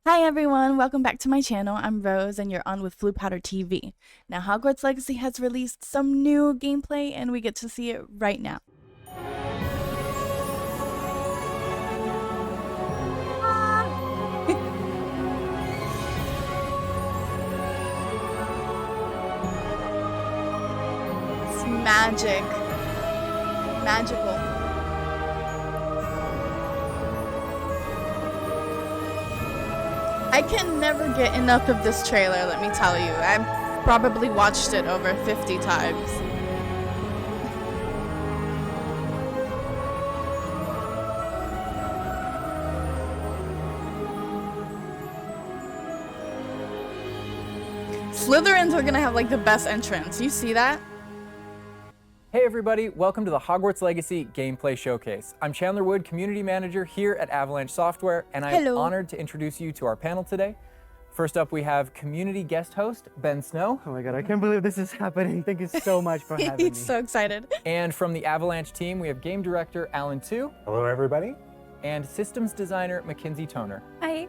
Hi everyone, welcome back to my channel. I'm Rose and you're on with Blue Powder TV. Now Hogwarts Legacy has released some new gameplay and we get to see it right now. It's magic. Magical. I can never get enough of this trailer, let me tell you. I've probably watched it over 50 times. Slytherins are gonna have like the best entrance. You see that? Hey everybody, welcome to the Hogwarts Legacy Gameplay Showcase. I'm Chandler Wood, Community Manager here at Avalanche Software, and I'm honored to introduce you to our panel today. First up, we have community guest host, Ben Snow. Oh my god, I can't believe this is happening. Thank you so much for having me. He's so excited. And from the Avalanche team, we have Game Director Alan Tu. Hello everybody. And Systems Designer Mackenzie Toner. Hi.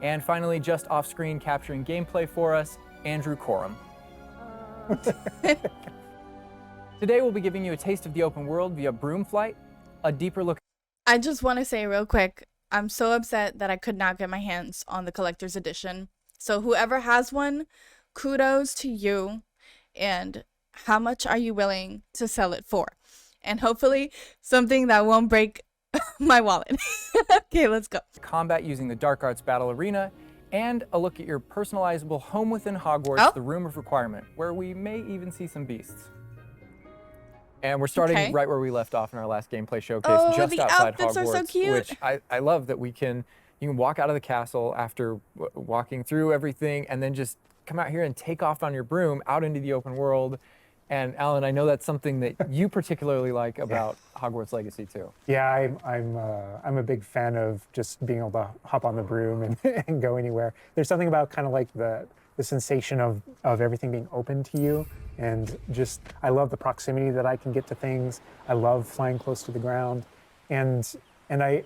And finally, just off screen capturing gameplay for us, Andrew Coram. Today we'll be giving you a taste of the open world via Broom Flight, a deeper look. I just want to say real quick, I'm so upset that I could not get my hands on the collector's edition. So whoever has one, kudos to you. And how much are you willing to sell it for? And hopefully something that won't break my wallet. Okay, let's go. Combat using the Dark Arts Battle Arena, and a look at your personalizable home within Hogwarts, the Room of Requirement, where we may even see some beasts. And we're starting right where we left off in our last gameplay showcase, just the outside outfits Hogwarts, are so cute. which I love that you can walk out of the castle after walking through everything and then just come out here and take off on your broom out into the open world. And Alan, I know that's something that you particularly like about Hogwarts Legacy too. Yeah, I'm a big fan of just being able to hop on the broom and go anywhere. There's something about kind of like the sensation of everything being open to you, and just I love the proximity that I can get to things. I love flying close to the ground, and I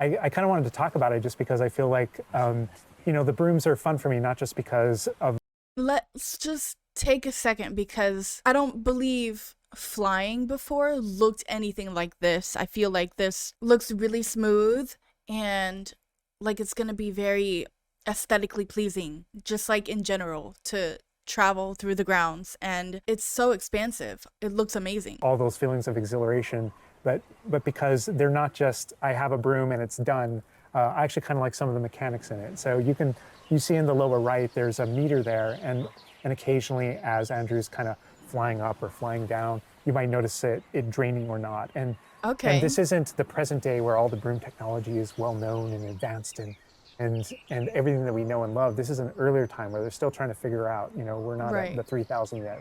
kind of wanted to talk about it just because I feel like the brooms are fun for me, not just because of. Let's just take a second because I don't believe flying before looked anything like this. I feel like this looks really smooth and like it's gonna be very aesthetically pleasing, just like in general, to travel through the grounds, and it's so expansive. It looks amazing. All those feelings of exhilaration, but because they're not just I have a broom and it's done. I actually kind of like some of the mechanics in it. So you see in the lower right there's a meter there, and occasionally as Andrew's kind of flying up or flying down, you might notice it draining or not. And this isn't the present day where all the broom technology is well known and advanced and everything that we know and love. This is an earlier time where they're still trying to figure out, we're not at the 3000 yet,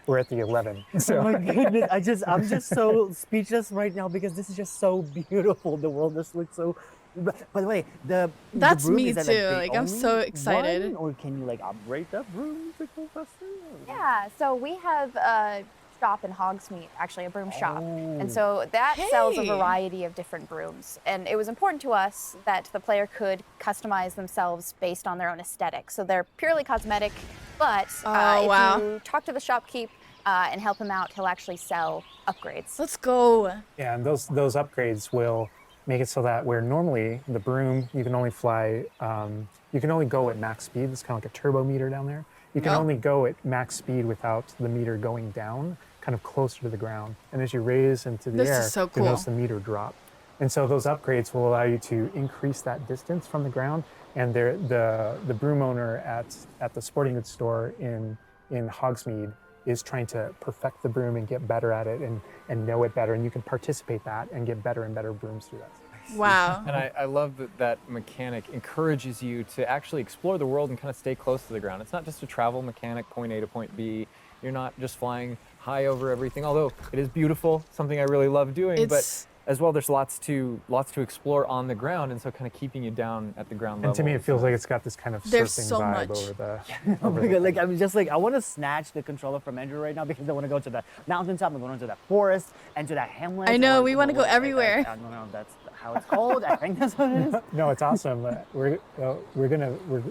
we're at the 11. So. Oh my goodness, I'm just so speechless right now because this is just so beautiful. The world just looks so. By the way, that's the broom, me is that, too. Like I'm so excited. Or can you upgrade that broom to go faster? Yeah, so we have a shop in Hogsmeade, actually a broom shop, and so that sells a variety of different brooms. And it was important to us that the player could customize themselves based on their own aesthetic. So they're purely cosmetic, but if you talk to the shopkeep and help him out, he'll actually sell upgrades. Let's go. Yeah, and those upgrades will make it so that where normally the broom, you can only fly, you can only go at max speed. It's kind of like a turbo meter down there. You can only go at max speed without the meter going down, kind of closer to the ground. And as you raise into the air, you notice the meter drop. And so those upgrades will allow you to increase that distance from the ground. And the broom owner at the sporting goods store in Hogsmeade is trying to perfect the broom and get better at it and know it better. And you can participate that and get better and better brooms through that. Wow. And I love that mechanic encourages you to actually explore the world and kind of stay close to the ground. It's not just a travel mechanic, point A to point B. You're not just flying high over everything, although it is beautiful, something I really love doing. But as well, there's lots to explore on the ground, and so kind of keeping you down at the ground level. And to me, it feels like it's got this kind of surfing vibe over the. Oh my god! Like I'm just like I want to snatch the controller from Andrew right now because I want to go to the mountaintop, I'm going to that forest, and to that hamlet. I know we want to go everywhere. No, that's how it's called. I think that's what it is. No, it's awesome. We're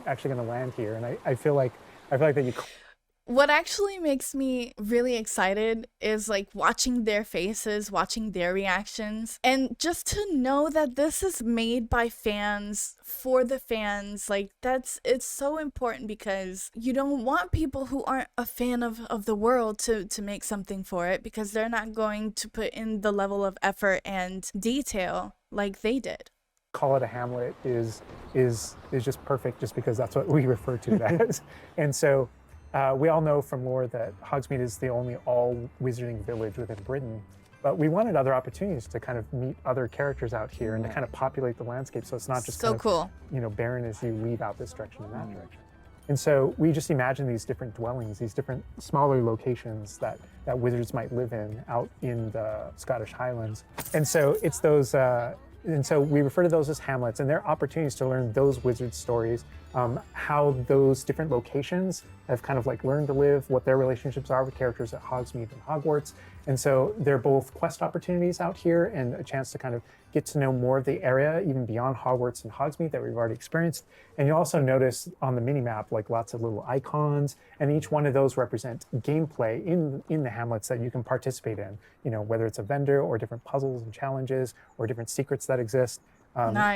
actually gonna land here, and I feel like that you. What actually makes me really excited is like watching their faces, watching their reactions, and just to know that this is made by fans for the fans. Like it's so important because you don't want people who aren't a fan of the world to make something for it because they're not going to put in the level of effort and detail like they did. Call it a hamlet is just perfect just because that's what we refer to it as. And so we all know from lore that Hogsmeade is the only all wizarding village within Britain, but we wanted other opportunities to kind of meet other characters out here and to kind of populate the landscape so it's not just So kind of, cool. barren as you leave out this direction and that direction. And so we just imagine these different dwellings, these different smaller locations that wizards might live in out in the Scottish Highlands. And so it's those and so we refer to those as hamlets, and they're opportunities to learn those wizard stories, how those different locations have kind of like learned to live, what their relationships are with characters at Hogsmeade and Hogwarts. And so they're both quest opportunities out here and a chance to kind of get to know more of the area, even beyond Hogwarts and Hogsmeade that we've already experienced. And you'll also notice on the mini-map, like lots of little icons, and each one of those represent gameplay in the hamlets that you can participate in, whether it's a vendor or different puzzles and challenges or different secrets that exist.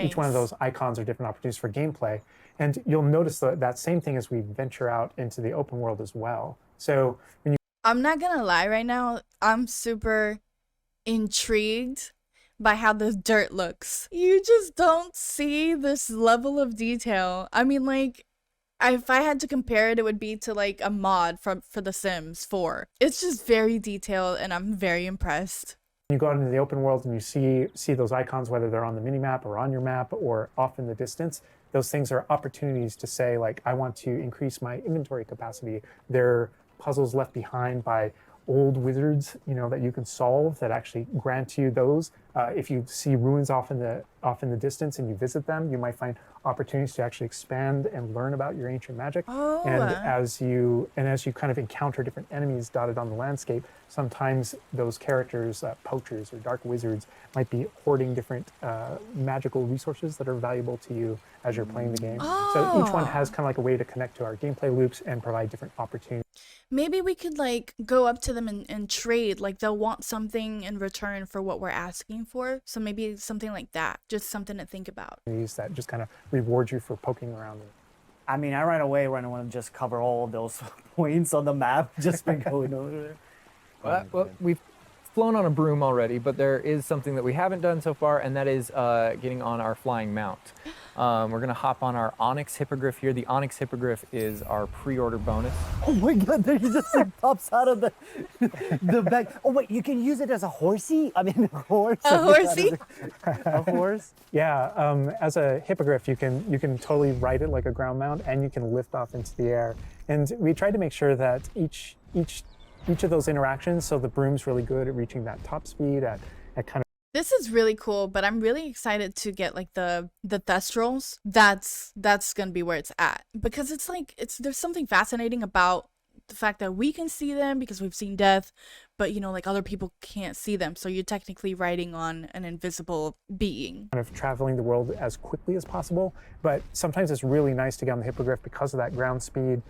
Each one of those icons are different opportunities for gameplay. And you'll notice that same thing as we venture out into the open world as well. So when you I'm not gonna lie right now, I'm super intrigued by how this dirt looks. You just don't see this level of detail. I mean, like, if I had to compare it, it would be to like a mod for The Sims 4. It's just very detailed and I'm very impressed. You go out into the open world and you see those icons, whether they're on the mini-map or on your map or off in the distance. Those things are opportunities to say, like, I want to increase my inventory capacity. They're puzzles left behind by old wizards, that you can solve that actually grant you those. If you see ruins off in the distance and you visit them, you might find opportunities to actually expand and learn about your ancient magic. Oh. And as you kind of encounter different enemies dotted on the landscape, sometimes those characters, poachers or dark wizards, might be hoarding different magical resources that are valuable to you as you're playing the game. So each one has kind of like a way to connect to our gameplay loops and provide different opportunities. Maybe we could like go up to them and trade, like they'll want something in return for what we're asking for. So maybe something like that, just something to think about. That just kind of reward you for poking around. I mean, I right away want to just cover all of those points on the map just by going over there. Well, we've flown on a broom already, but there is something that we haven't done so far, and that is getting on our flying mount. We're going to hop on our Onyx Hippogriff here. The Onyx Hippogriff is our pre-order bonus. Oh my god, there he just like pops out of the back. Oh wait, you can use it as a horsey? I mean, a horse. A horsey? A horse? Yeah, as a hippogriff, you can totally ride it like a ground mount, and you can lift off into the air. And we tried to make sure that each of those interactions, so the broom's really good at reaching that top speed at kind of. This is really cool, but I'm really excited to get like the Thestrals. That's gonna be where it's at because it's like there's something fascinating about the fact that we can see them because we've seen death, but like other people can't see them. So you're technically riding on an invisible being. Kind of traveling the world as quickly as possible, but sometimes it's really nice to get on the hippogriff because of that ground speed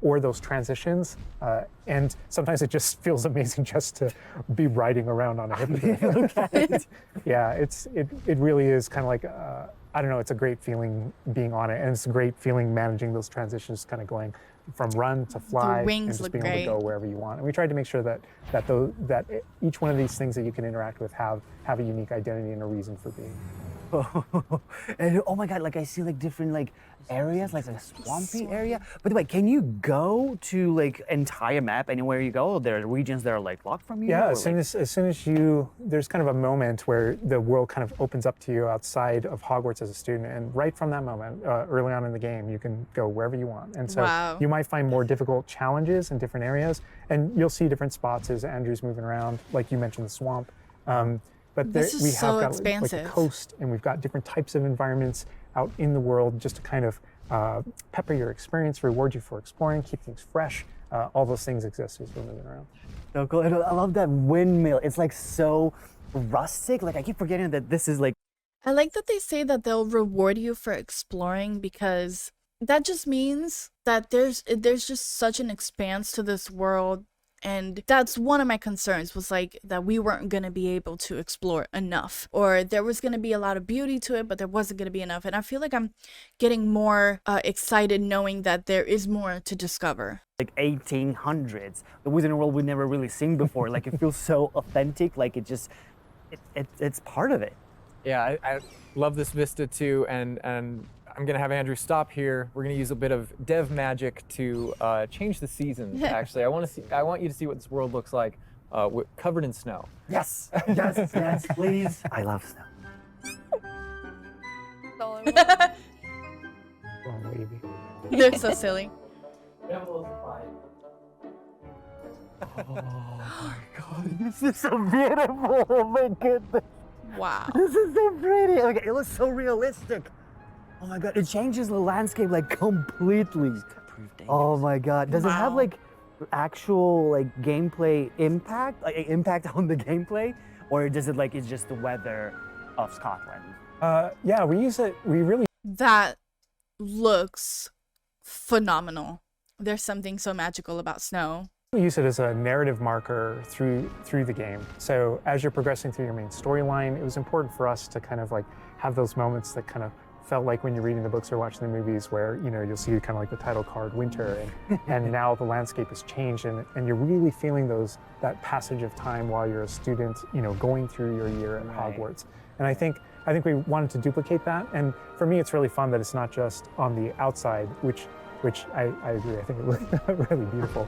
or those transitions. And sometimes it just feels amazing just to be riding around on a hippogriff. Yeah, it really is kind of like I don't know. It's a great feeling being on it, and it's a great feeling managing those transitions, kind of going from run to fly, wings and just look being able to great. go wherever you want. And we tried to make sure that each one of these things that you can interact with have a unique identity and a reason for being. And oh my god, like I see like different like areas, like a swampy area. By the way, can you go to like entire map anywhere you go? Or there are regions that are like locked from you? Yeah, or, as soon as there's kind of a moment where the world kind of opens up to you outside of Hogwarts as a student, and right from that moment, early on in the game, you can go wherever you want. And so Wow. you might find more difficult challenges in different areas, and you'll see different spots as Andrew's moving around, like you mentioned the swamp. But This is we so have got like a expansive. coast, and we've got different types of environments out in the world just to kind of pepper your experience, reward you for exploring, keep things fresh. All those things exist as we're moving around. So cool. And I love that windmill. It's like so rustic. Like I keep forgetting that this is like I like that they say that they'll reward you for exploring, because that just means that there's just such an expanse to this world. And that's one of my concerns, was like that we weren't going to be able to explore enough, or there was going to be a lot of beauty to it, but there wasn't going to be enough. And I feel like I'm getting more excited knowing that there is more to discover. Like 1800s, the Wizarding World we've never really seen before. Like it feels so authentic, like it's part of it. Yeah, I love this vista too, and I'm gonna have Andrew stop here. We're gonna use a bit of dev magic to change the seasons. Actually, I want you to see what this world looks like, covered in snow. Yes, yes, yes, please. I love snow. Oh, baby. They're so silly. Oh my God, this is so beautiful. Oh my goodness. Wow. This is so pretty. Okay, it looks so realistic. Oh my God, it changes the landscape like completely. Oh my God, does it have Wow. like actual like gameplay impact, like impact on the gameplay, or does it like it's just the weather of Scotland? Yeah, we use it. We really That looks phenomenal. There's something so magical about snow. use it as a narrative marker through the game. So as you're progressing through your main storyline, it was important for us to kind of like have those moments that kind of felt like when you're reading the books or watching the movies, where you'll see kind of like the title card winter, and now the landscape has changed, and you're really feeling that passage of time while you're a student, going through your year at Hogwarts. And I think we wanted to duplicate that. And for me, it's really fun that it's not just on the outside, which I agree. I think it looked really beautiful.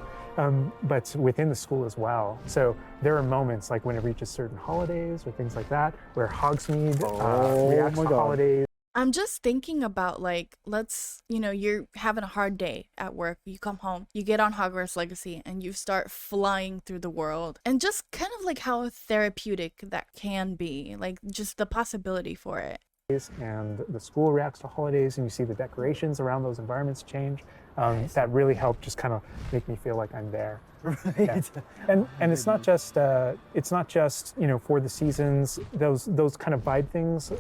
But within the school as well. So there are moments like when it reaches certain holidays or things like that, where Hogsmeade reacts to holidays. I'm just thinking about, like, you're having a hard day at work, you come home, you get on Hogwarts Legacy, and you start flying through the world. And just kind of like how therapeutic that can be, like just the possibility for it. And the school reacts to holidays, and you see the decorations around those environments change. That really helped just kind of make me feel like I'm there. Right. Yeah. And it's not just for the seasons, those kind of vibe things.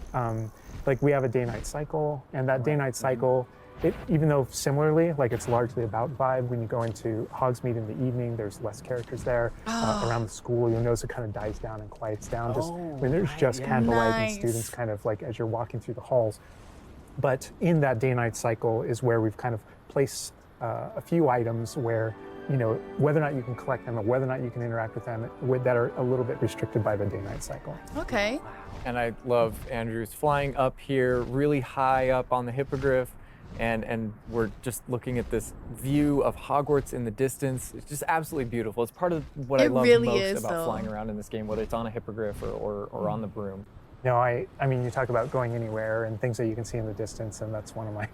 Like we have a day-night cycle, and that day-night cycle, even though similarly, like it's largely about vibe, when you go into Hogsmeade in the evening, there's less characters there. Around the school, you'll notice it kind of dies down and quiets down just when there's just candlelight and students kind of like as you're walking through the halls. But in that day-night cycle is where we've kind of placed a few items where, whether or not you can collect them or whether or not you can interact with them that are a little bit restricted by the day-night cycle. Okay. And I love Andrew's flying up here, really high up on the hippogriff, and we're just looking at this view of Hogwarts in the distance. It's just absolutely beautiful. It's part of what I love really most is, about though. flying around in this game, whether it's on a hippogriff or on the broom. I mean, you talk about going anywhere and things that you can see in the distance, and that's one of my.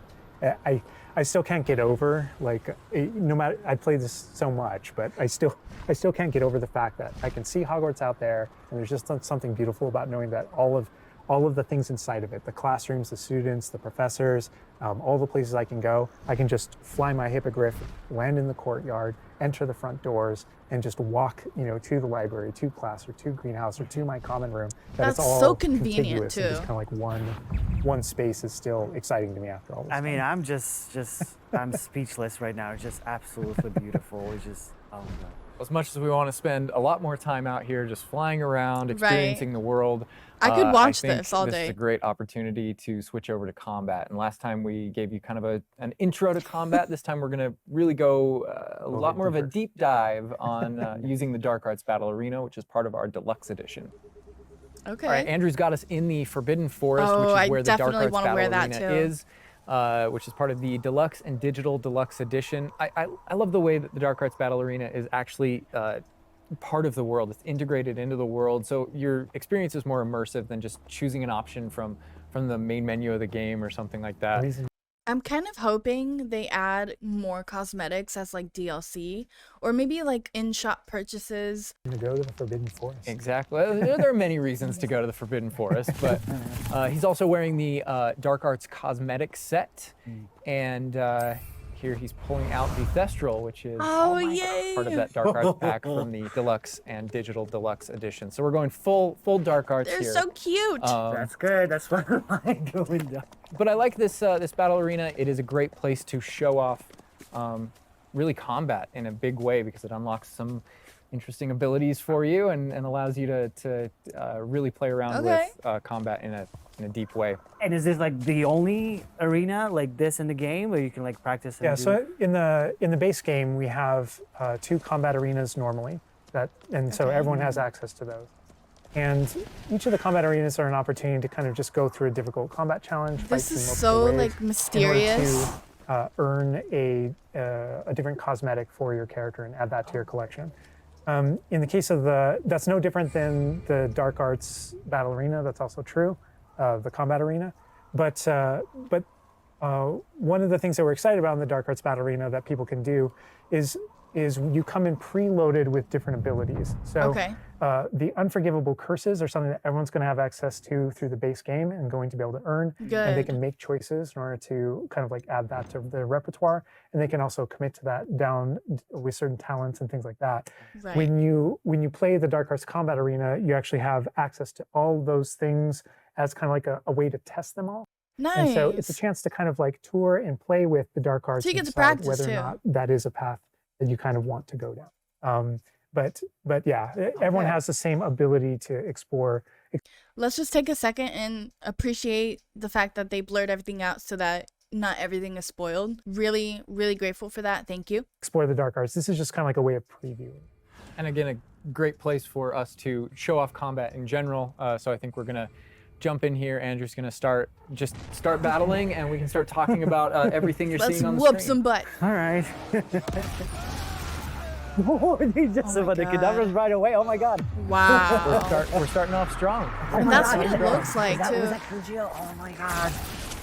I still can't get over, like, no matter, I play this so much, but I still can't get over the fact that I can see Hogwarts out there, and there's just something beautiful about knowing that all of the things inside of it, the classrooms, the students, the professors, all the places I can go, I can just fly my hippogriff, land in the courtyard, enter the front doors, and just walk, to the library, to class, or to greenhouse, or to my common room. That's it's all so convenient, contiguous, and just too. kind of like one space is still exciting to me after all this. I mean, I'm I'm speechless right now. It's just absolutely beautiful. It's just, oh my God. As much as we want to spend a lot more time out here just flying around, experiencing the world, I could watch think this all This day. is a great opportunity to switch over to combat. And last time we gave you kind of an intro to combat. This time we're going to really go a lot more of a deep dive on using the Dark Arts Battle Arena, which is part of our deluxe edition. Okay. All right, Andrew's got us in the Forbidden Forest, Oh, which I is where the Dark definitely Arts wanna Battle wear that Arena too. is. Which is part of the Deluxe and Digital Deluxe Edition. I love the way that the Dark Arts Battle Arena is actually part of the world. It's integrated into the world, so your experience is more immersive than just choosing an option from the main menu of the game or something like that. I'm kind of hoping they add more cosmetics as like DLC, or maybe like in-shop purchases. I'm gonna go to the Forbidden Forest. Exactly. There are many reasons to go to the Forbidden Forest, but he's also wearing the Dark Arts cosmetic set, and here he's pulling out the Thestral, which is Oh, yay! part of that Dark Arts pack from the Deluxe and Digital Deluxe edition. So we're going full Dark Arts They're here. so cute. That's good. That's what I like going down. But I like this this battle arena. It is a great place to show off really combat in a big way because it unlocks some interesting abilities for you and allows you to really play around with combat in a deep way. And is this like the only arena like this in the game where you can like practice? And Yeah, do... so in the base game we have 2 combat arenas normally, so everyone has access to those. And each of the combat arenas are an opportunity to kind of just go through a difficult combat challenge. This is fight so multiple ways like mysterious. In order to earn a different cosmetic for your character and add that to your collection. In the case of that's no different than the Dark Arts Battle Arena. That's also true, the combat arena. But one of the things that we're excited about in the Dark Arts Battle Arena that people can do is you come in preloaded with different abilities. So the Unforgivable Curses are something that everyone's going to have access to through the base game and going to be able to earn. Good. And they can make choices in order to kind of like add that to their repertoire. And they can also commit to that down with certain talents and things like that. Right. When you play the Dark Arts Combat Arena, you actually have access to all those things as kind of like a way to test them all. Nice. And so it's a chance to kind of like tour and play with the Dark Arts So you get and to decide practice, whether too. or not that is a path that you kind of want to go down. But yeah, everyone has the same ability to explore. Let's just take a second and appreciate the fact that they blurred everything out so that not everything is spoiled. Really, really grateful for that. Thank you. Explore the Dark Arts. This is just kind of like a way of previewing. And again, a great place for us to show off combat in general. So I think we're gonna jump in here. Andrew's gonna start battling, and we can start talking about everything you're Let's seeing on the whoop screen. some butt. All right. Oh, they just Oh my the God. cadavers right away. Oh my God. Wow. We're starting off strong. Oh And my that's God. what it looks like, Was too. that Kujil? Oh my God.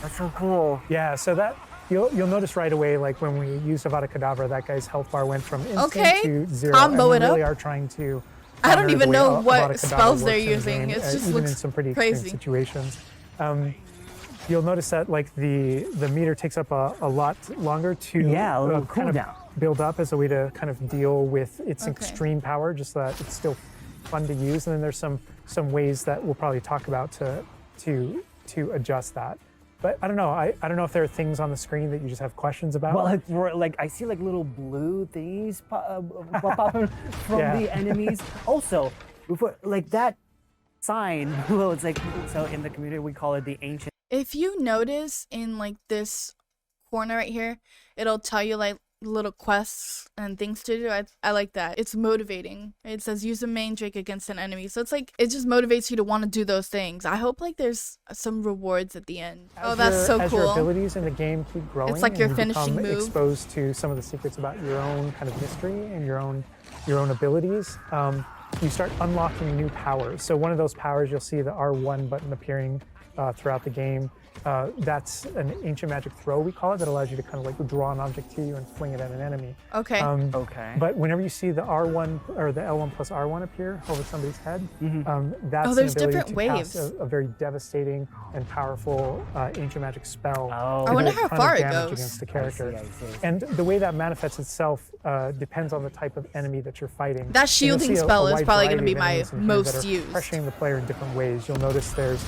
That's so cool. Yeah, so that you'll notice right away, like when we used Avada Kedavra, that guy's health bar went from instant Okay. to 0. Combo and we it really up. are trying to. I don't honor the even way know Avada what Kedavra spells they're works in the using. game, It just even looks in some pretty crazy. extreme situations. You'll notice that like the meter takes up a lot longer to Yeah, a little kind of cooldown. build up as a way to kind of deal with its Okay. extreme power, just so that it's still fun to use. And then there's some ways that we'll probably talk about to adjust that. But I don't know. I don't know if there are things on the screen that you just have questions about. Well, like I see like little blue things pop up from Yeah. the enemies. Also, before like that sign, well, it's like so in the community we call it the ancient. If you notice in like this corner right here, it'll tell you like little quests and things to do. I like that. It's motivating. It says use a main drake against an enemy. So it's like it just motivates you to want to do those things. I hope like there's some rewards at the end. Oh, that's so As your cool. abilities in the game keep growing, It's like and your you finishing become move. exposed to some of the secrets about your own kind of mystery and your own abilities. You start unlocking new powers. So one of those powers, you'll see the R1 button appearing throughout the game. That's an ancient magic throw, we call it, that allows you to kind of like draw an object to you and fling it at an enemy. Okay. Okay. But whenever you see the R1 or the L1 plus R1 appear over somebody's head, that's Oh, there's an ability different to waves. cast a very devastating and powerful ancient magic spell. Oh. I to wonder do a how ton of far it damage goes. against the character. I see. And the way that manifests itself depends on the type of enemy that you're fighting. That And you'll shielding see a spell is wide probably gonna variety be of my enemies in here most that are used. pressuring the player in different ways. You'll notice there's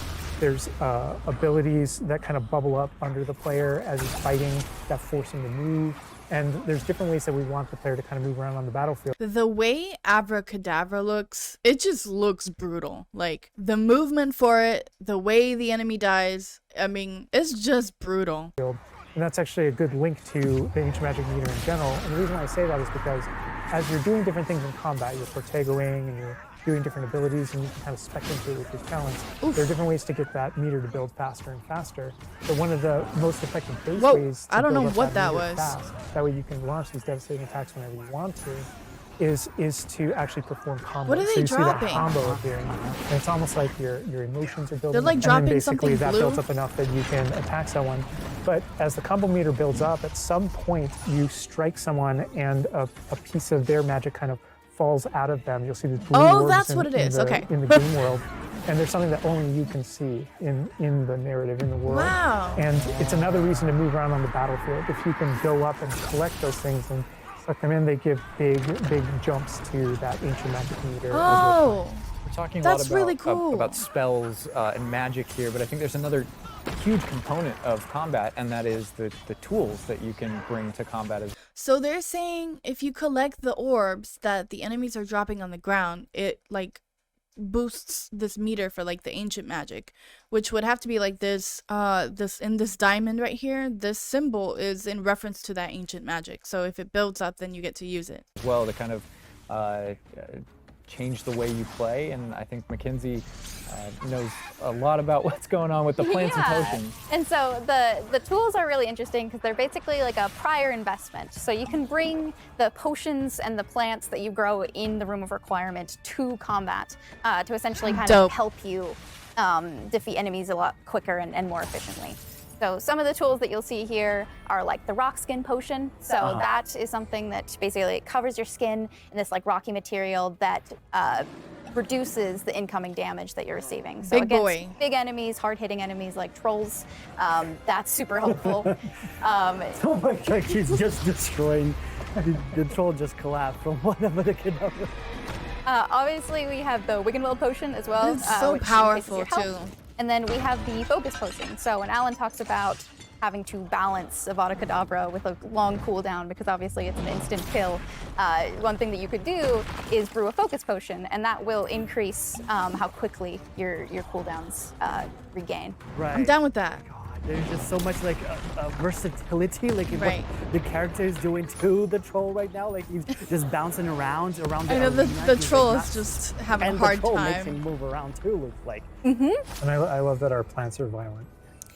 abilities that kind of bubble up under the player as he's fighting that force him to move. And there's different ways that we want the player to kind of move around on the battlefield. The way Abracadabra looks, it just looks brutal. Like the movement for it, the way the enemy dies, I mean, it's just brutal. And that's actually a good link to the ancient magic meter in general. And the reason why I say that is because as you're doing different things in combat, you're Protegoing and you're doing different abilities and you can kind of spec into it with your talents. There are different ways to get that meter to build faster and faster. But one of the most effective base Whoa, ways to I don't build know up what that meter was. fast, that way you can launch these devastating attacks whenever you want to, is to actually perform combos. What are they so you see dropping? that combo appearing, and it's almost like your emotions are building. They're, like, and dropping then basically something that blue? builds up enough that you can attack someone. But as the combo meter builds up, at some point you strike someone and a piece of their magic kind of falls out of them. You'll see these blue Oh, orbs that's what it is. Okay. in the game world. and there's something that only you can see in the narrative, in the world. Wow. And it's another reason to move around on the battlefield. If you can go up and collect those things and suck them in, they give big jumps to that ancient magic meter. Oh. We're talking a That's lot about, really cool. about spells and magic here, but I think there's another huge component of combat, and that is the tools that you can bring to combat. So they're saying if you collect the orbs that the enemies are dropping on the ground, it like boosts this meter for like the ancient magic, which would have to be like this this diamond right here. This symbol is in reference to that ancient magic. So if it builds up, then you get to use it. As well to kind of change the way you play, and I think Mackenzie knows a lot about what's going on with the plants and potions. And so the tools are really interesting because they're basically like a prior investment. So you can bring the potions and the plants that you grow in the Room of Requirement to combat to essentially kind of help you defeat enemies a lot quicker and more efficiently. So some of the tools that you'll see here are like the rock skin potion. So that is something that basically covers your skin in this like rocky material that reduces the incoming damage that you're receiving. So Big boy. big enemies, hard-hitting enemies like trolls, that's super helpful. Oh my god, he's just destroying. The troll just collapsed from one of the cadavers. Obviously, we have the Wiggenweld potion as well. It's so which increases powerful, your health. too. And then we have the focus potion. So when Alan talks about having to balance Avada Kedavra with a long cooldown, because obviously it's an instant kill, one thing that you could do is brew a focus potion, and that will increase how quickly your cooldowns regain. Right. I'm down with that. There's just so much like versatility, like in Right. what the character is doing to the troll right now. Like he's just bouncing around the I know arena. the He's, troll like, is not- just having a and hard the troll makes him time. move around too. Looks like. And I love that our plants are violent.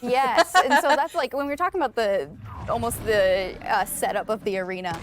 Yes, and so that's like when we were talking about the setup of the arena.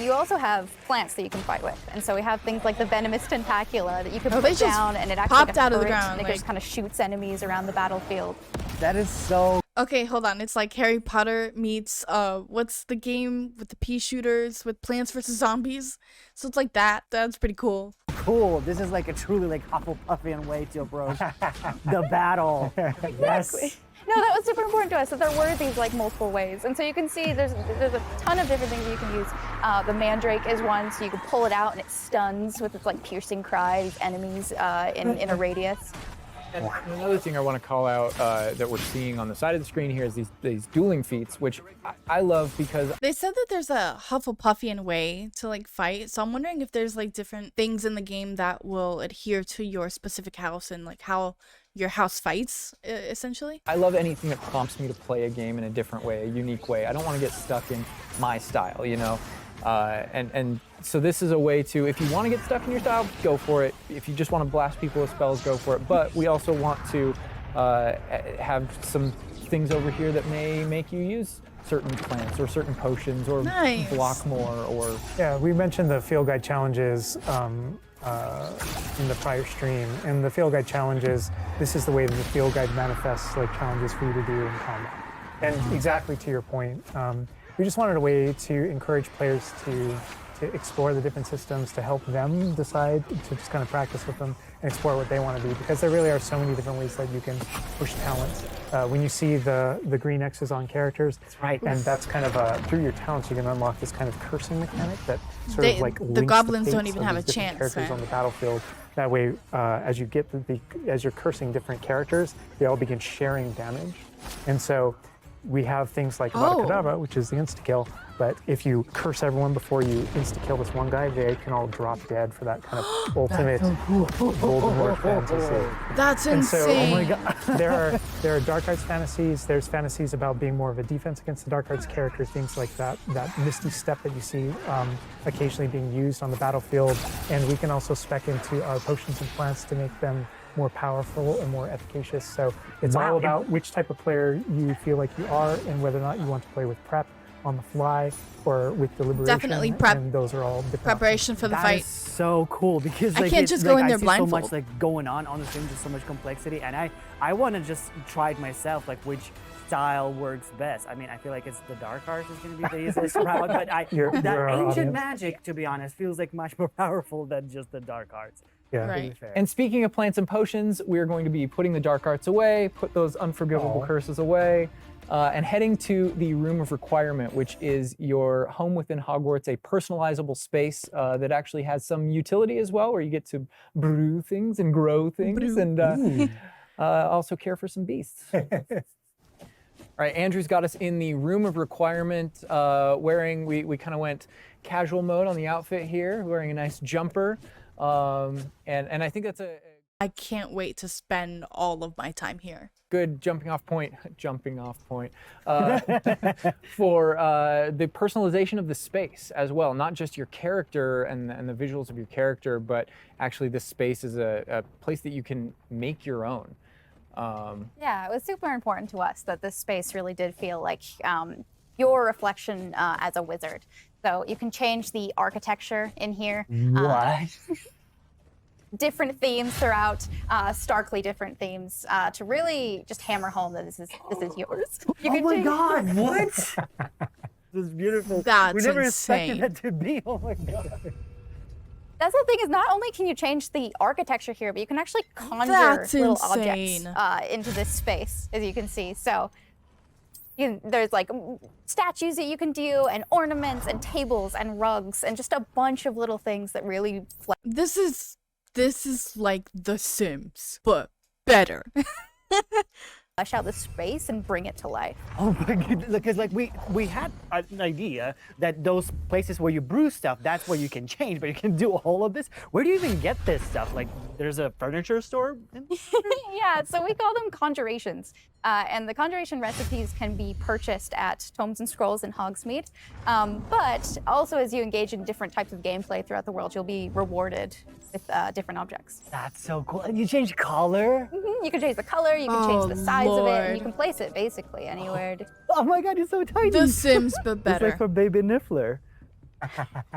You also have plants that you can fight with, and so we have things like the venomous tentacula that you can Oh, they put just down, and it actually popped like a out of the turret, ground, and it like- just kind of shoots enemies around the battlefield. That is so Okay, hold on. It's like Harry Potter meets what's the game with the pea shooters with Plants vs Zombies? So it's like that. That's pretty cool. cool. This is like a truly like Hufflepuffian way to approach the battle. Yes. No, that was super important to us, that there were these like multiple ways. And so you can see there's a ton of different things that you can use. The mandrake is one, so you can pull it out and it stuns with its like piercing cry these enemies in a radius. And another thing I want to call out that we're seeing on the side of the screen here is these dueling feats, which I love because They said that there's a Hufflepuffian way to like fight, so I'm wondering if there's like different things in the game that will adhere to your specific house and like how your house fights, essentially. I love anything that prompts me to play a game in a different way, a unique way. I don't want to get stuck in my style, you know? And so this is a way to, if you want to get stuck in your style, go for it. If you just want to blast people with spells, go for it. But we also want to have some things over here that may make you use certain plants or certain potions or Nice. block more or... Yeah, we mentioned the field guide challenges in the prior stream, and the field guide challenges, this is the way that the field guide manifests like challenges for you to do in combat. And exactly to your point, we just wanted a way to encourage players to explore the different systems, to help them decide, to just kind of practice with them and explore what they want to be, because there really are so many different ways that you can push talents. When you see the green X's on characters, That's right. and that's kind of through your talents you can unlock this kind of cursing mechanic that sort of like The links goblins don't fates even of have a these different chance, characters man. on the battlefield. That way, as you get as you're cursing different characters, they all begin sharing damage, and so we have things like Avada Oh. Kedavra, which is the insta-kill, but if you curse everyone before you insta-kill this one guy, they can all drop dead for that kind of ultimate Voldemort fantasy. That's And so, insane. oh my God, there are dark arts fantasies. There's fantasies about being more of a defense against the dark arts characters, things like that misty step that you see occasionally being used on the battlefield. And we can also spec into our potions and plants to make them more powerful and more efficacious. So it's Wow. all about which type of player you feel like you are and whether or not you want to play with prep on the fly or with deliberation. Definitely prep. And those are all different Preparation for the That fight. is so cool because I like, can't it's, just like, go in I there see so blindfold. much like going on the stream, just so much complexity, and I want to just try it myself, like which style works best. I mean, I feel like it's the dark arts is going to be the easiest route, but You're that our ancient audience. magic, to be honest, feels like much more powerful than just the dark arts. Yeah. Right. And speaking of plants and potions, we're going to be putting the dark arts away, put those unforgivable curses away, and heading to the Room of Requirement, which is your home within Hogwarts, a personalizable space that actually has some utility as well, where you get to brew things and grow things and also care for some beasts. All right, Andrew's got us in the Room of Requirement, we kind of went casual mode on the outfit here, wearing a nice jumper. And I think that's a I can't wait to spend all of my time here. good jumping off point for the personalization of the space as well. Not just your character and the visuals of your character, but actually this space is a place that you can make your own. Yeah, it was super important to us that this space really did feel like your reflection as a wizard. So you can change the architecture in here. What? Different themes throughout, starkly different themes, to really just hammer home that this is yours. You Oh can my change- God! What? This is beautiful. That's we never insane. expected that to be. Oh my God. That's the thing is not only can you change the architecture here, but you can actually conjure That's little insane. objects into this space, as you can see. So there's like statues that you can do, and ornaments, and tables, and rugs, and just a bunch of little things that really This is like The Sims, but better. flesh out the space and bring it to life. Oh my God! Because like we had an idea that those places where you brew stuff, that's where you can change, but you can do all of this. Where do you even get this stuff? Like, there's a furniture store. Yeah, so we call them conjurations. And the conjuration recipes can be purchased at Tomes and Scrolls in Hogsmeade. But also, as you engage in different types of gameplay throughout the world, you'll be rewarded with different objects. That's so cool. And you change color. You can change the color, you can change the size of it, and Lord. you can place it basically anywhere. Oh my God! It's so tiny. The Sims, but It's better. like for Baby Niffler.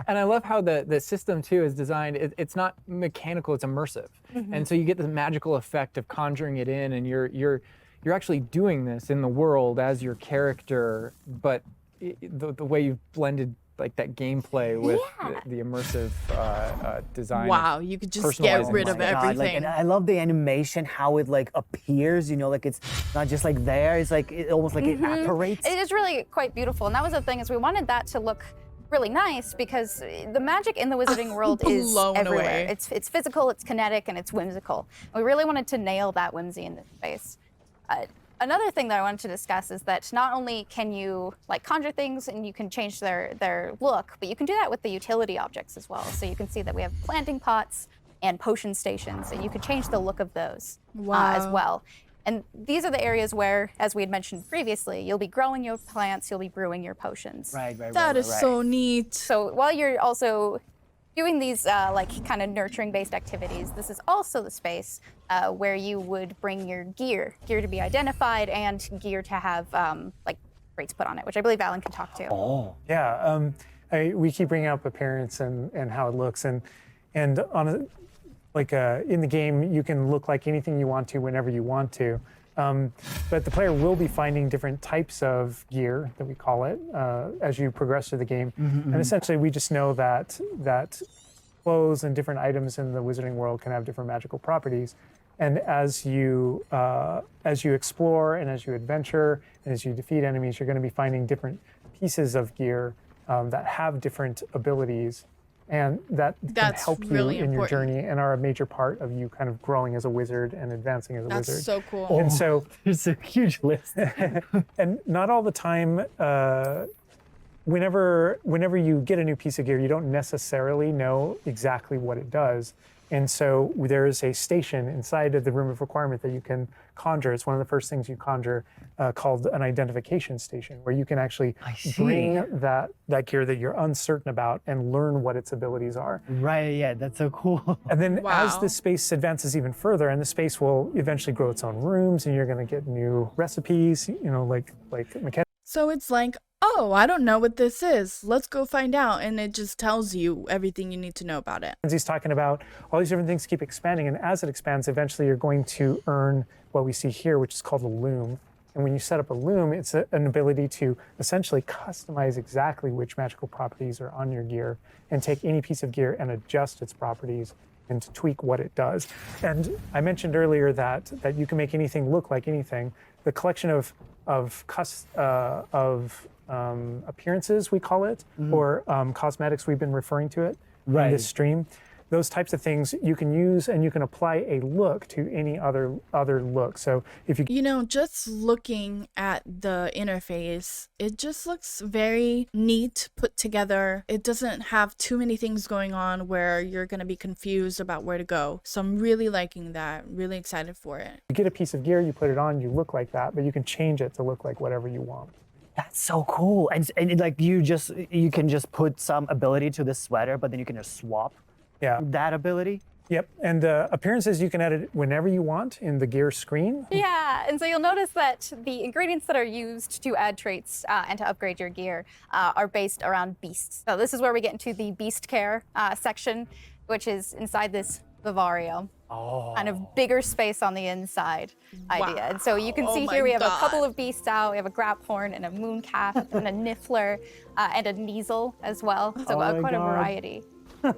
And I love how the system too is designed. It's not mechanical; it's immersive, and so you get the magical effect of conjuring it in, and you're actually doing this in the world as your character. But the way you've blended like that gameplay with the immersive design. Wow, you could just get personalizing rid life. of God, like, everything. and I love the animation, how it like appears. You know, like it's not just like there. It's like it almost like it apparates. It is really quite beautiful, and that was the thing is we wanted that to look really nice because the magic in the wizarding world is Blown everywhere. away. It's physical, it's kinetic, and it's whimsical. We really wanted to nail that whimsy in this space. Another thing that I wanted to discuss is that not only can you like conjure things and you can change their look, but you can do that with the utility objects as well. So you can see that we have planting pots and potion stations, and you can change the look of those as Wow. well. And these are the areas where, as we had mentioned previously, you'll be growing your plants, you'll be brewing your potions. Right, right, That right, is right. so neat. So while you're also doing these like kind of nurturing based activities, this is also the space where you would bring your gear to be identified and gear to have like rates put on it, which I believe Alan can talk to. Oh. Yeah, we keep bringing up appearance and how it looks, and on a, like in the game you can look like anything you want to whenever you want to, but the player will be finding different types of gear that we call it as you progress through the game, and essentially we just know that clothes and different items in the wizarding world can have different magical properties. And as you explore and as you adventure and as you defeat enemies, you're going to be finding different pieces of gear that have different abilities, and that can That's help you really in your important. journey and are a major part of you kind of growing as a wizard and advancing as a That's wizard. so cool. And so, There's a huge list. and not all the time. Whenever you get a new piece of gear, you don't necessarily know exactly what it does. And so there is a station inside of the Room of Requirement that you can conjure. It's one of the first things you conjure, called an identification station, where you can actually bring that gear that you're uncertain about and learn what its abilities are. Right, yeah, that's so cool. And then as Wow. the space advances even further, and the space will eventually grow its own rooms, and you're going to get new recipes, like mechanics. So it's like, oh, I don't know what this is. Let's go find out. And it just tells you everything you need to know about it. He's talking about all these different things keep expanding, and as it expands, eventually you're going to earn what we see here, which is called a loom. And when you set up a loom, it's an ability to essentially customize exactly which magical properties are on your gear and take any piece of gear and adjust its properties and to tweak what it does. And I mentioned earlier that you can make anything look like anything. The collection of appearances, we call it, or cosmetics, we've been referring to it in this stream. Those types of things you can use, and you can apply a look to any other look. So if you just looking at the interface, it just looks very neat, put together. It doesn't have too many things going on where you're going to be confused about where to go. So I'm really liking that, really excited for it. get a piece of gear, you put it on, you look like that, but you can change it to look like whatever you want. That's so cool. And like you can just put some ability to the sweater, but then you can just swap that ability. Yep, and the appearances you can edit whenever you want in the gear screen. Yeah, and so you'll notice that the ingredients that are used to add traits and to upgrade your gear are based around beasts. So this is where we get into the beast care section, which is inside this vivario. Kind of bigger space on the inside idea. And so you can see here we have a couple of beasts out. We have a graphorn and a mooncalf and a niffler and a kneasel as well. So quite a variety.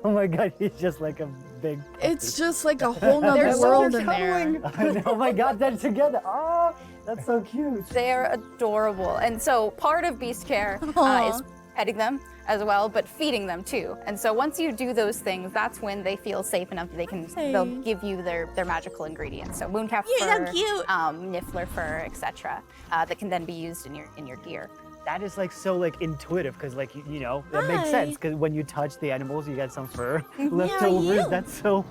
Oh my God, he's just like a big puppy. It's just like a whole nother world in there. I know, oh my God, they're together. Oh, that's so cute. They're adorable. And so part of beast care is petting them as well, but feeding them too. And so once you do those things, that's when they feel safe enough that they'll give you their magical ingredients. So mooncalf fur, niffler fur, etc. That can then be used in your gear. That is like so like intuitive, because like you know that makes sense, because when you touch the animals you get some fur leftovers. That's so,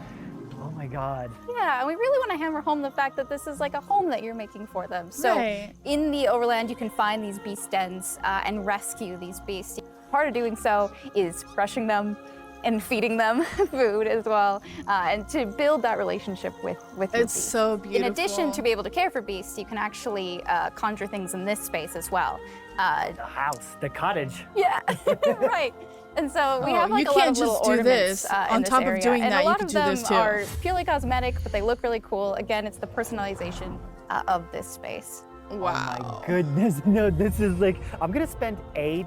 oh my God. Yeah, and we really want to hammer home the fact that this is like a home that you're making for them. So in the overland you can find these beast dens and rescue these beasts. Part of doing so is brushing them and feeding them food as well, and to build that relationship with your beast. It's so beautiful. In addition to be able to care for beasts, you can actually conjure things in this space as well. The house, the cottage. Yeah, right. And so we have like you a lot can't of little just do ornaments this. in On this top of area. doing and that, a lot you of could do them this too. are purely cosmetic, but they look really cool. Again, it's the personalization of this space. Wow. Oh my goodness, no, this is like, I'm gonna spend 8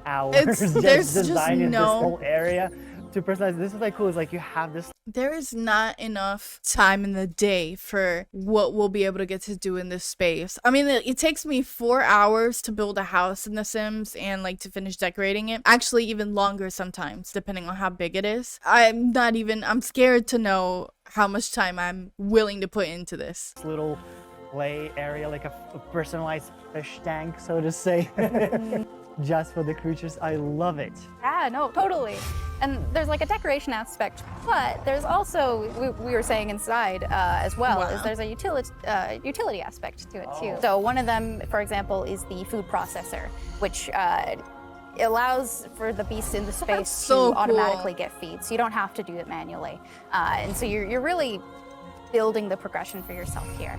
hours There's just just designing this no- whole area to personalize. This is like cool. It's like you have this. There is not enough time in the day for what we'll be able to get to do in this space. I mean, it takes me 4 hours to build a house in The Sims and like to finish decorating it. Actually, even longer sometimes, depending on how big it is. I'm scared to know how much time I'm willing to put into this. Little play area, like a personalized fish tank, so to say. Just for the creatures. I love it. Yeah, no, totally. And there's like a decoration aspect, but there's also, we were saying inside as well, is there's a utility aspect to it too. So one of them, for example, is the food processor, which allows for the beast in the space to automatically get feed, so you don't have to do it manually. And so you're really building the progression for yourself here.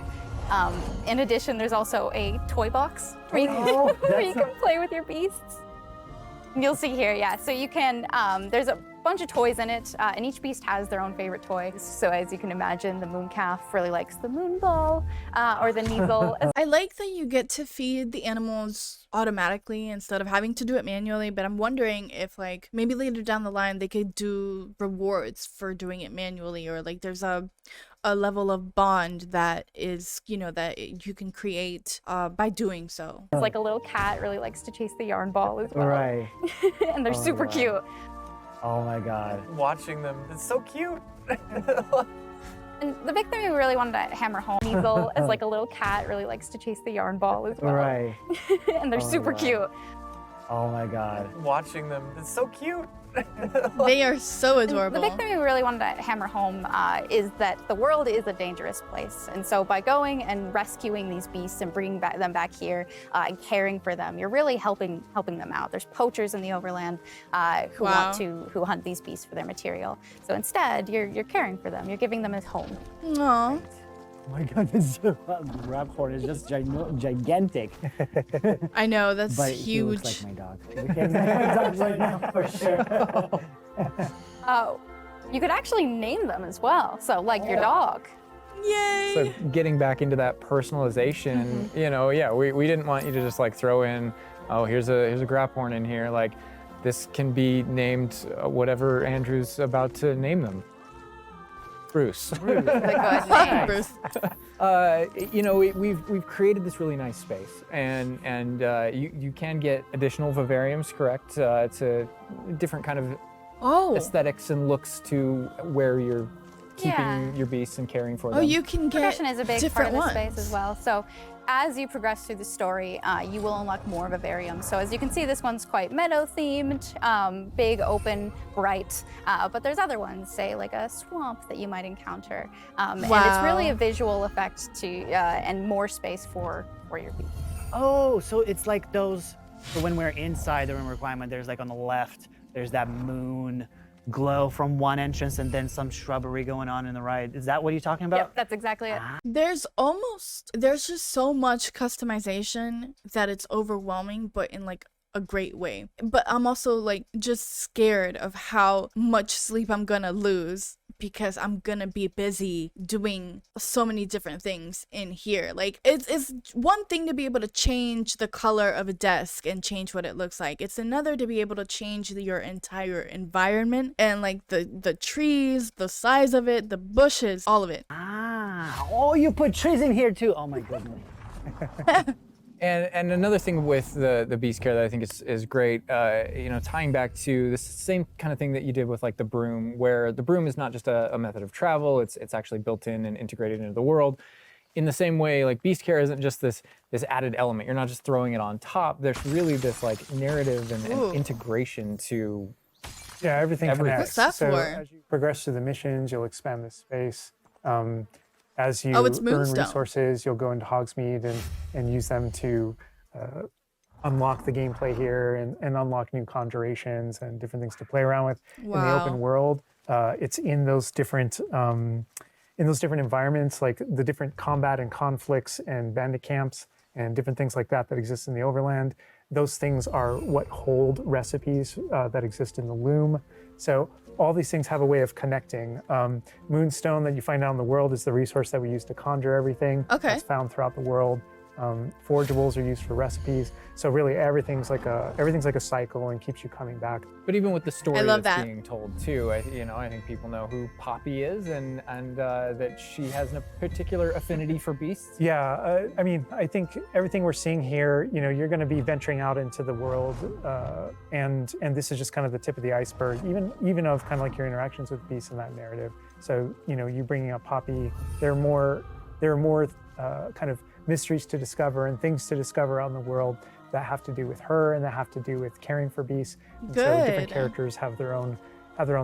In addition, there's also a toy box where you can play with your beasts. You'll see here, yeah. So you can, there's a bunch of toys in it, and each beast has their own favorite toy. So as you can imagine, the mooncalf really likes the moon ball, or the kneasel. I like that you get to feed the animals automatically instead of having to do it manually, but I'm wondering if like maybe later down the line they could do rewards for doing it manually, or like there's a level of bond that is, that you can create by doing so. It's like a little cat really likes to chase the yarn ball as well. Right. And they're super cute. Oh my God. Watching them, it's so cute. And the big thing we really wanted to hammer home, Kneasel is like a little cat really likes to chase the yarn ball as well. Right. And they're super cute. Oh my God. Watching them, it's so cute. They are so adorable. The big thing we really wanted to hammer home is that the world is a dangerous place. And so by going and rescuing these beasts and bringing them back here and caring for them, you're really helping them out. There's poachers in the overland who want who hunt these beasts for their material. So instead, you're caring for them. You're giving them a home. Aww. Oh my God, this raphorn is just gigantic. I know, that's but huge. He looks like my dog. We can't say my dog right now for sure. You could actually name them as well. So like your dog. Yay! So getting back into that personalization, we didn't want you to just like throw in, oh, here's a graphorn in here. Like this can be named whatever Andrew's about to name them. Bruce. The good name. Bruce. You know, we've created this really nice space, and you can get additional vivariums, correct? To different kind of Oh. aesthetics and looks to where you're keeping Yeah. your beasts and caring for Oh, them. you can get Progression is a big part different of the ones. space as well. So as you progress through the story, you will unlock more vivariums. So as you can see, this one's quite meadow themed, big, open, bright. But there's other ones, say like a swamp that you might encounter. And it's really Wow. a visual effect to and more space for your beast. Oh, so it's like those. So when we're inside the room requirement, there's like on the left, there's that moon glow from one entrance, and then some shrubbery going on in the right. Is that what you're talking about? Yep, that's exactly it. There's just so much customization that it's overwhelming, but in like a great way. But I'm also like just scared of how much sleep I'm gonna lose because I'm gonna be busy doing so many different things in here. Like it's one thing to be able to change the color of a desk and change what it looks like. It's another to be able to change your entire environment and like the trees, the size of it, the bushes, all of it. Ah, oh, you put trees in here too. Oh my goodness. And another thing with the beast care that I think is great, you know, tying back to this same kind of thing that you did with like the broom, where the broom is not just a method of travel, it's actually built in and integrated into the world. In the same way, like beast care isn't just this added element. You're not just throwing it on top. There's really this like narrative and integration to Yeah, everything Everything. connects. What's that so for? as you progress through the missions, you'll expand the space. As you Oh, it's earn Moonstone. resources, you'll go into Hogsmeade and use them to unlock the gameplay here and unlock new conjurations and different things to play around with in the Wow. open world. It's in those different environments, like the different combat and conflicts and bandit camps and different things like that that exist in the overland. Those things are what hold recipes that exist in the loom. So all these things have a way of connecting. Moonstone that you find out in the world is the resource that we use to conjure everything. Okay. That's found throughout the world. Forageables are used for recipes. So really everything's like a cycle and keeps you coming back. But even with the story I love that's that. being told too, I think people know who Poppy is and that she has a particular affinity for beasts. Yeah, I mean, I think everything we're seeing here, you're going to be venturing out into the world, and this is just kind of the tip of the iceberg, even of kind of like your interactions with beasts in that narrative. So, you bringing up Poppy, there are more kind of mysteries to discover and things to discover out in the world that have to do with her and that have to do with caring for beasts. And so different Good. characters have their own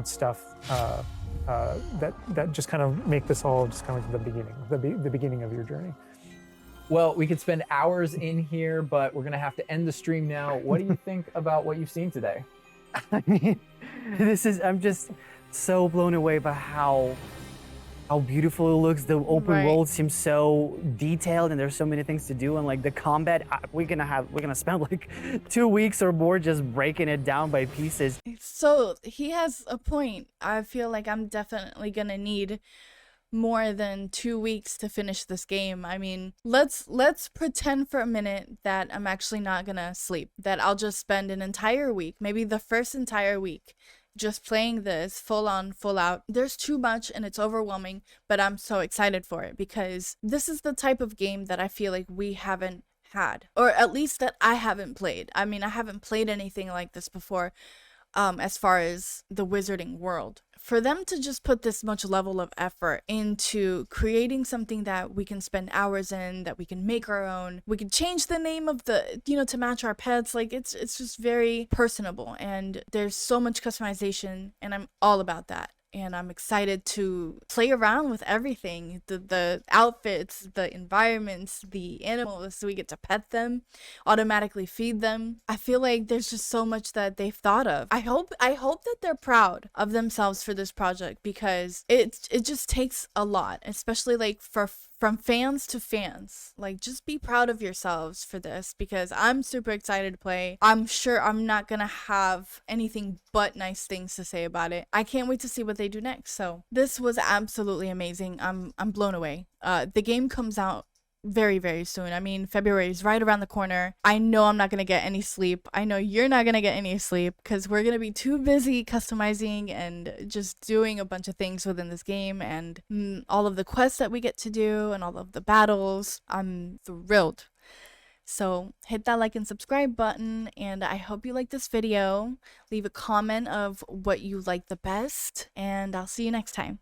stuff that just kind of make this all just kind of like the beginning of your journey. Well, we could spend hours in here, but we're gonna have to end the stream now. What do you think about what you've seen today? I mean, I'm just so blown away by how beautiful it looks. The open Right. world seems so detailed, and there's so many things to do. And like the combat, we're gonna spend like 2 weeks or more just breaking it down by pieces. So he has a point. I feel like I'm definitely gonna need more than 2 weeks to finish this game. I mean, let's pretend for a minute that I'm actually not gonna sleep. That I'll just spend an entire week, maybe the first entire week, just playing this full on, full out. There's too much and it's overwhelming, but I'm so excited for it because this is the type of game that I feel like we haven't had, or at least that I haven't played. I mean, I haven't played anything like this before. As far as the wizarding world, for them to just put this much level of effort into creating something that we can spend hours in, that we can make our own, we can change the name of the, to match our pets. Like it's just very personable, and there's so much customization, and I'm all about that. And I'm excited to play around with everything, the outfits, the environments, the animals, so we get to pet them, automatically feed them. I feel like there's just so much that they've thought of. I hope that they're proud of themselves for this project, because it just takes a lot, especially like from fans to fans. Like, just be proud of yourselves for this, because I'm super excited to play. I'm sure I'm not gonna have anything but nice things to say about it. I can't wait to see what they do next. So this was absolutely amazing. I'm blown away. The game comes out very, very soon. I mean, February is right around the corner. I know I'm not going to get any sleep. I know you're not going to get any sleep because we're going to be too busy customizing and just doing a bunch of things within this game, and all of the quests that we get to do and all of the battles. I'm thrilled. So hit that like and subscribe button, and I hope you like this video. Leave a comment of what you like the best, and I'll see you next time.